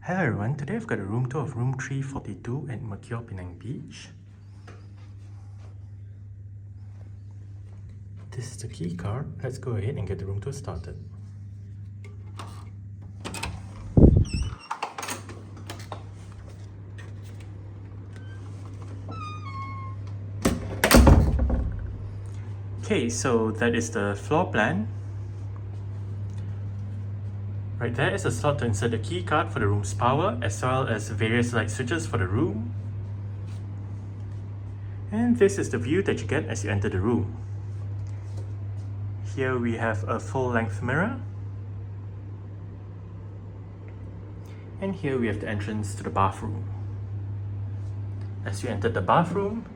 Hello everyone, today I've got a room tour of room 342 at Mercure Penang Beach. This is the key card. Let's go ahead and get the room tour started. Okay, so that is the floor plan. Right there is a slot to insert the key card for the room's power, as well as various light switches for the room. And this is the view that you get as you enter the room. Here we have a full-length mirror. And here we have the entrance to the bathroom. As you enter the bathroom,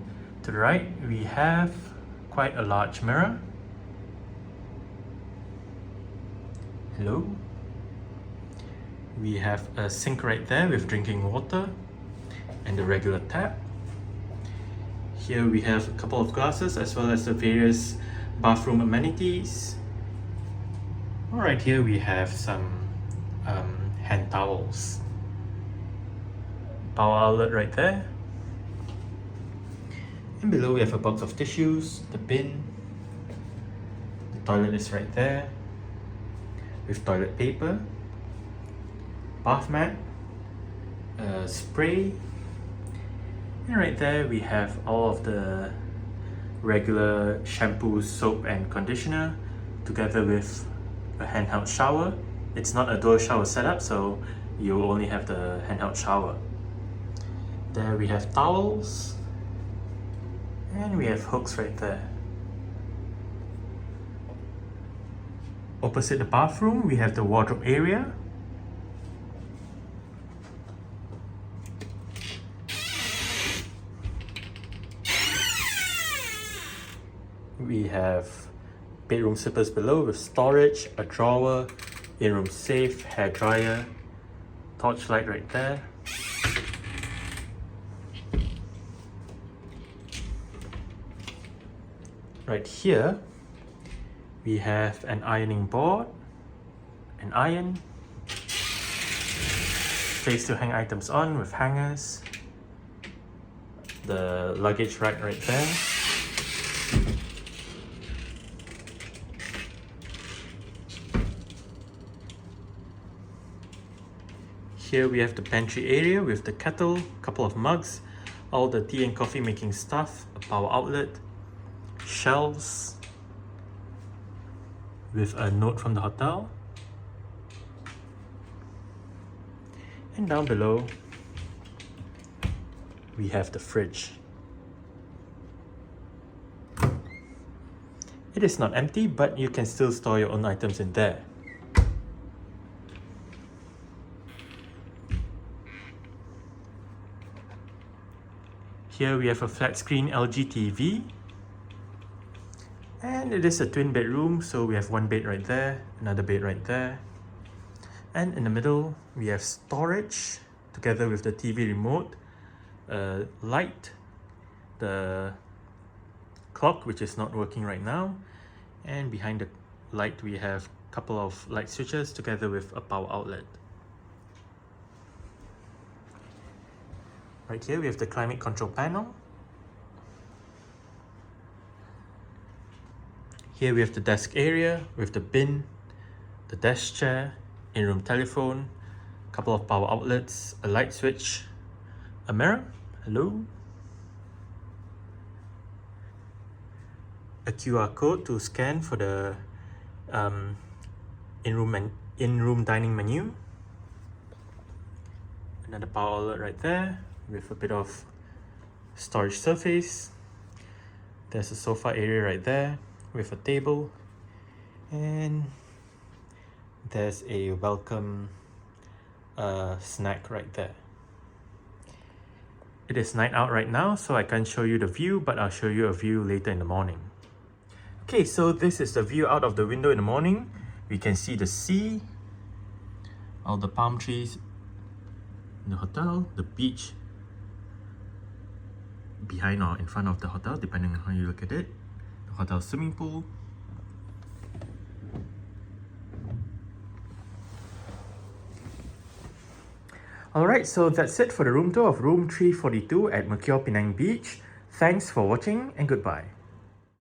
to the right we have quite a large mirror. Hello. We have a sink right there with drinking water and the regular tap. Here we have a couple of glasses as well as the various bathroom amenities. Alright, here we have some hand towels. Power outlet right there. And below we have a box of tissues, the bin. The toilet is right there with toilet paper, bath mat, spray, and right there we have all of the regular shampoo, soap and conditioner together with a handheld shower. It's not a dual shower setup, so you only have the handheld shower. There we have towels and we have hooks right there. Opposite the bathroom we have the wardrobe area. We have bedroom slippers below with storage, a drawer, in-room safe, hair dryer, torchlight right there. Right here, we have an ironing board, an iron, place to hang items on with hangers, the luggage rack right there. Here we have the pantry area with the kettle, couple of mugs, all the tea and coffee making stuff, a power outlet, shelves with a note from the hotel. And down below we have the fridge. It is not empty, but you can still store your own items in there. Here we have a flat screen LG TV. And it is a twin bedroom, so we have one bed right there, another bed right there. And in the middle, we have storage together with the TV remote, light, the clock which is not working right now. And behind the light, we have a couple of light switches together with a power outlet. Right here we have the climate control panel. Here we have the desk area with the bin, the desk chair, in-room telephone, a couple of power outlets, a light switch, a mirror, hello, a QR code to scan for the in-room dining menu, another power outlet right there with a bit of storage surface. There's a sofa area right there with a table, and there's a welcome snack right there. It is night out right now, so I can't show you the view, but I'll show you a view later in the morning. Okay, so this is the view out of the window in the morning. We can see the sea, all the palm trees in the hotel, the beach behind or in front of the hotel, depending on how you look at it, the hotel swimming pool. Alright, so that's it for the room tour of room 342 at Mercure Penang Beach. Thanks for watching and goodbye.